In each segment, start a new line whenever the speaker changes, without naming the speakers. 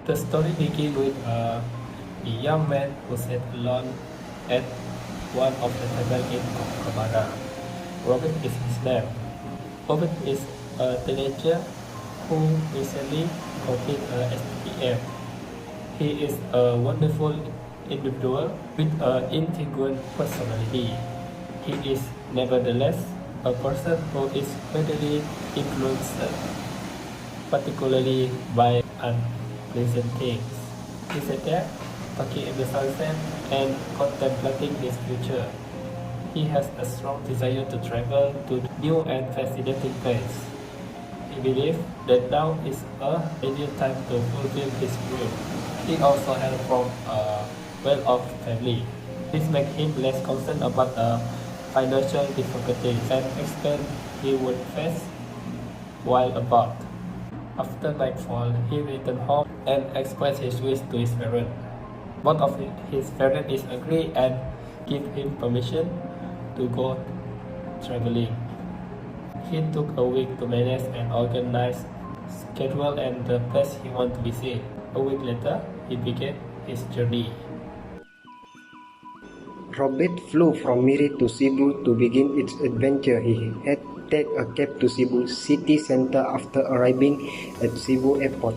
The story begins with a young man who sat alone at one of the tables in Cochabamba. Robert is his name. Robert is a teenager who recently completed a STM. He is a wonderful individual with an intriguing personality. He is nevertheless a person who is readily influenced, particularly by unpleasant things. He sat there, talking in the sunset and contemplating his future. He has a strong desire to travel to new and fascinating places. He believes that now is a ideal time to fulfill his dream. He also hails from a well-off family. This makes him less concerned about financial difficulties and expense he would face while abroad. After nightfall, he returned home and expressed his wish to his parents. Both of his parents agree and give him permission to go traveling. He took a week to manage and organize schedule and the place he wanted to visit. A week later, he began his journey.
Robert flew from Miri to Cebu to begin its adventure. He had to take a cab to Cebu city center after arriving at Cebu airport.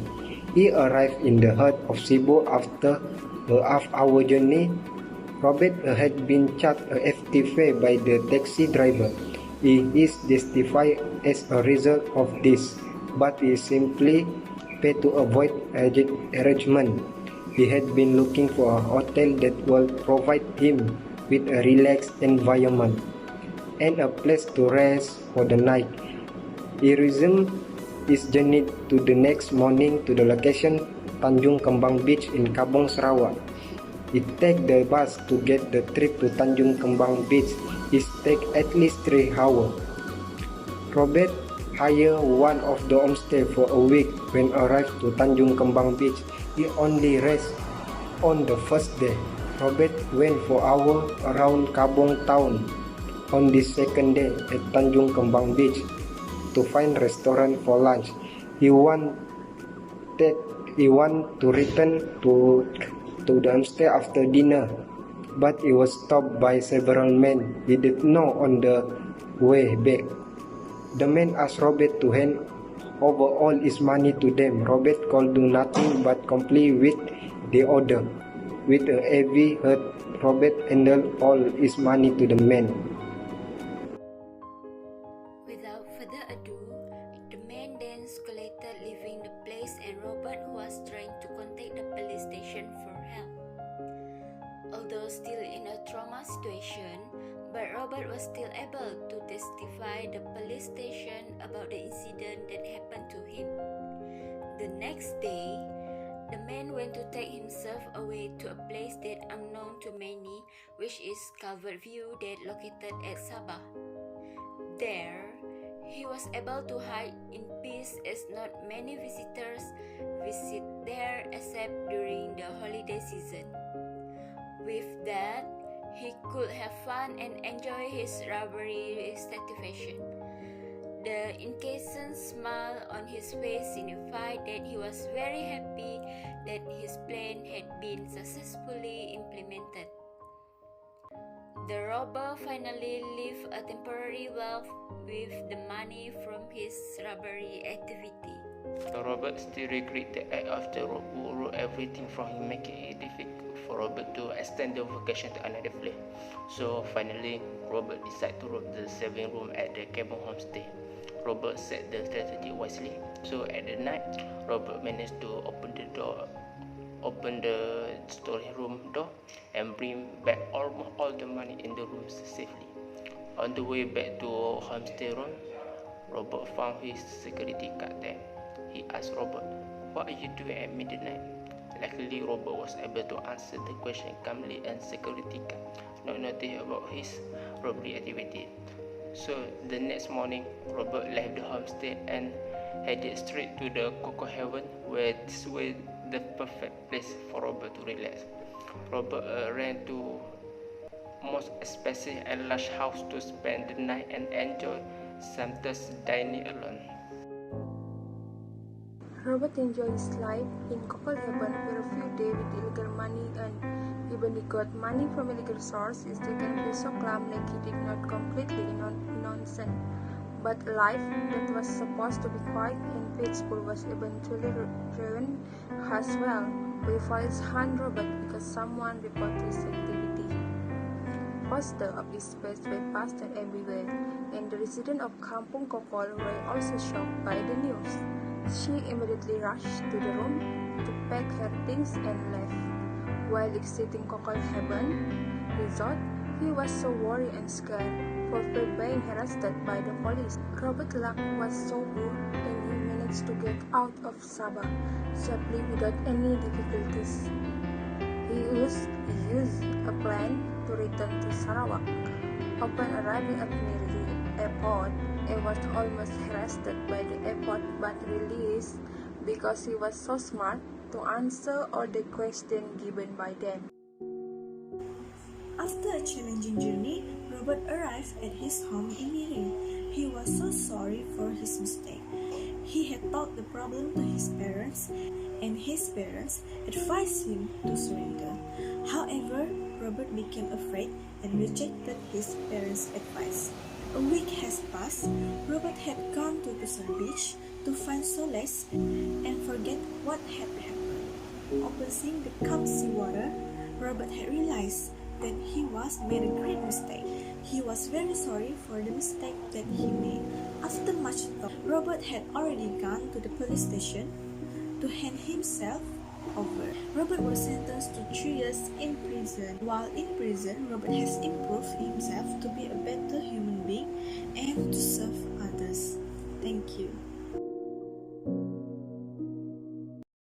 He arrived in the heart of Cebu after a half-hour journey. Robert had been charged a hefty fare by the taxi driver. He is justified as a result of this, but he simply paid to avoid arrangement. He had been looking for a hotel that will provide him with a relaxed environment and a place to rest for the night. He resumed his journey to the next morning to the location Tanjung Kembang Beach in Kabong, Sarawak. He take the bus to get the trip to Tanjung Kembang Beach. It take at least 3 hours. Robert hired one of the homestay for a week. When arrived to Tanjung Kembang Beach, he only rest on the first day. Robert went for hours around Kabong town. On the second day at Tanjung Kembang Beach to find restaurant for lunch. He want to return to the homestay after dinner, but he was stopped by several men he did know on the way back. The men asked Robert to hand over all his money to them. Robert could do nothing but comply with the order. With a heavy heart, Robert handed all his money to the men.
Without further ado, the men then escalated, leaving the place, and Robert was trying to contact the police station for help. Although still in a trauma situation, but Robert was still able to testify the police station about the incident that happened to him. The next day, the man went to take himself away to a place that unknown to many, which is Calvert View, that located at Sabah. There, he was able to hide in peace as not many visitors visit there except during the holiday season. With that, he could have fun and enjoy his robbery satisfaction. The incessant smile on his face signified that he was very happy that his plan had been successfully implemented. The robber finally lived a temporary wealth with the money from his robbery activity.
Robert still regrets the act of the robber who wrote everything from him, making it difficult for Robert to extend the vacation to another place. So finally, Robert decided to rob the serving room at the Kabong homestay. Robert set the strategy wisely. So at the night, Robert managed to open the storeroom door and bring back almost all the money in the rooms safely. On the way back to homestay room, Robert found his security card there. He asked Robert, "What are you doing at midnight?" Luckily, Robert was able to answer the question calmly, and security card not notice about his robbery activity. So the next morning, Robert left the homestay and headed straight to the Coco Heaven, where this was the perfect place for Robert to relax. Robert ran to most expensive and large house to spend the night and enjoy sumptuous dining alone.
Robert enjoyed his life in cockle heaven for a few days with illegal money, and even he got money from illegal sources. They can be so calm like he did not completely innocent. But a life that was supposed to be quiet and peaceful was eventually ruined as well. We police hunt Robert because someone reported his activity. Posters of his face were pasted everywhere, and the residents of Kampung Kokol were also shocked by the news. She immediately rushed to the room to pack her things and left. While exiting Kokol Heaven Resort, he was so worried and scared for fear being harassed by the police. Robert's luck was so good, and he managed to get out of Sabah safely without any difficulties. He used a plane to return to Sarawak. Upon arriving at Miri Airport, he was almost arrested by the airport but released because he was so smart to answer all the questions given by them.
After a challenging journey, Robert arrived at his home in Miri. He was so sorry for his mistake. He had told the problem to his parents, and his parents advised him to surrender. However, Robert became afraid and rejected his parents' advice. A week has passed. Robert had gone to Pesar Beach to find solace and forget what had happened. Upon seeing the calm sea water, Robert had realized that he was made a great mistake. He was very sorry for the mistake that he made. After much thought, Robert had already gone to the police station to hand himself over. Robert was sentenced to 3 years in prison. While in prison, Robert has improved himself to be a better human being and to serve others. Thank you.